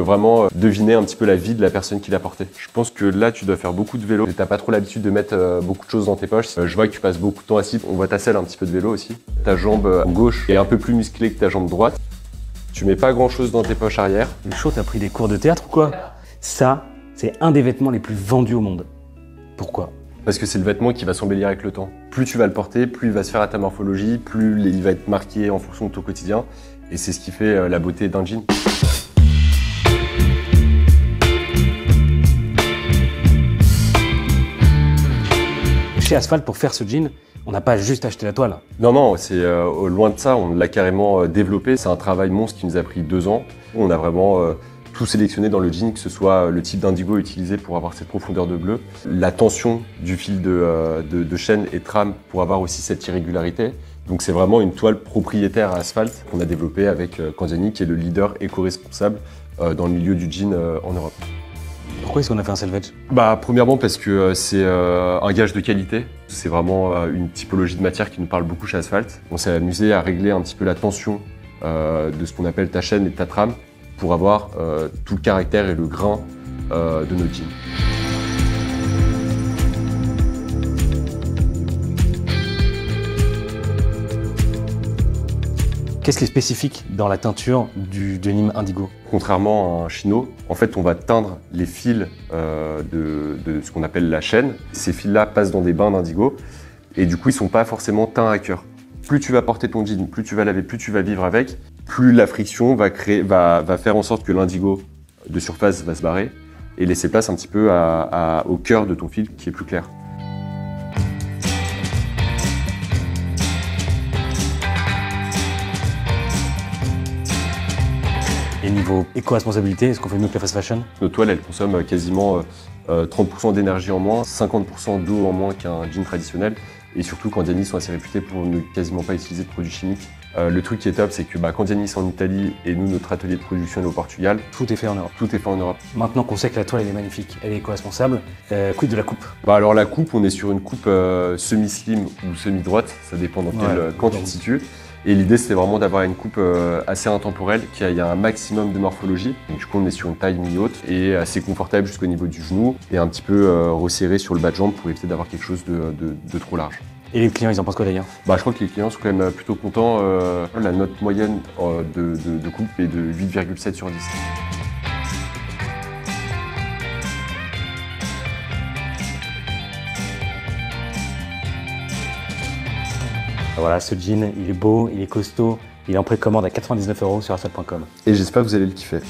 peux vraiment deviner un petit peu la vie de la personne qui l'a porté. Je pense que là, tu dois faire beaucoup de vélo. T'as pas trop l'habitude de mettre beaucoup de choses dans tes poches. Je vois que tu passes beaucoup de temps assis. On voit ta selle un petit peu de vélo aussi. Ta jambe gauche est un peu plus musclée que ta jambe droite. Tu mets pas grand chose dans tes poches arrière. Le chaud, t'as pris des cours de théâtre ou quoi? Ça, c'est un des vêtements les plus vendus au monde. Pourquoi? Parce que c'est le vêtement qui va s'embellir avec le temps. Plus tu vas le porter, plus il va se faire à ta morphologie, plus il va être marqué en fonction de ton quotidien. Et c'est ce qui fait la beauté d'un jean. Chez Asphalt, pour faire ce jean, on n'a pas juste acheté la toile. Non, non, c'est loin de ça, on l'a carrément développé. C'est un travail monstre qui nous a pris 2 ans. On a vraiment tout sélectionné dans le jean, que ce soit le type d'indigo utilisé pour avoir cette profondeur de bleu, la tension du fil de chaîne et trame pour avoir aussi cette irrégularité. Donc c'est vraiment une toile propriétaire à Asphalt qu'on a développée avec Candiani, qui est le leader éco-responsable dans le milieu du jean en Europe. Pourquoi est-ce qu'on a fait un selvage? Premièrement parce que c'est un gage de qualité. C'est vraiment une typologie de matière qui nous parle beaucoup chez Asphalt. On s'est amusé à régler un petit peu la tension de ce qu'on appelle ta chaîne et ta trame pour avoir tout le caractère et le grain de nos jeans. Qu'est-ce qui est spécifique dans la teinture du denim indigo? Contrairement à un chino, en fait, on va teindre les fils de ce qu'on appelle la chaîne. Ces fils-là passent dans des bains d'indigo et du coup, ils ne sont pas forcément teints à cœur. Plus tu vas porter ton jean, plus tu vas laver, plus tu vas vivre avec, plus la friction va faire en sorte que l'indigo de surface va se barrer et laisser place un petit peu au cœur de ton fil qui est plus clair. Et niveau éco-responsabilité, est-ce qu'on fait mieux que la fast fashion? Nos toiles, elles consomment quasiment 30% d'énergie en moins, 50% d'eau en moins qu'un jean traditionnel. Et surtout, Candiani sont assez réputés pour ne quasiment pas utiliser de produits chimiques. Le truc qui est top, c'est que Candiani c'est en Italie et nous, notre atelier de production est au Portugal. Tout est fait en Europe. Tout est fait en Europe. Maintenant qu'on sait que la toile elle est magnifique, elle est éco-responsable, quid de la coupe? Alors la coupe, on est sur une coupe semi-slim ou semi-droite, ça dépend dans quel camp tu te situes. Et l'idée, c'est vraiment d'avoir une coupe assez intemporelle, qui a un maximum de morphologie. Donc, du coup, on est sur une taille mi-haute et assez confortable jusqu'au niveau du genou et un petit peu resserré sur le bas de jambe pour éviter d'avoir quelque chose de trop large. Et les clients, ils en pensent quoi d'ailleurs? Je crois que les clients sont quand même plutôt contents. La note moyenne de coupe est de 8,7 sur 10. Voilà, ce jean, il est beau, il est costaud, il est en précommande à 99 € sur asphalt.com. Et j'espère que vous allez le kiffer.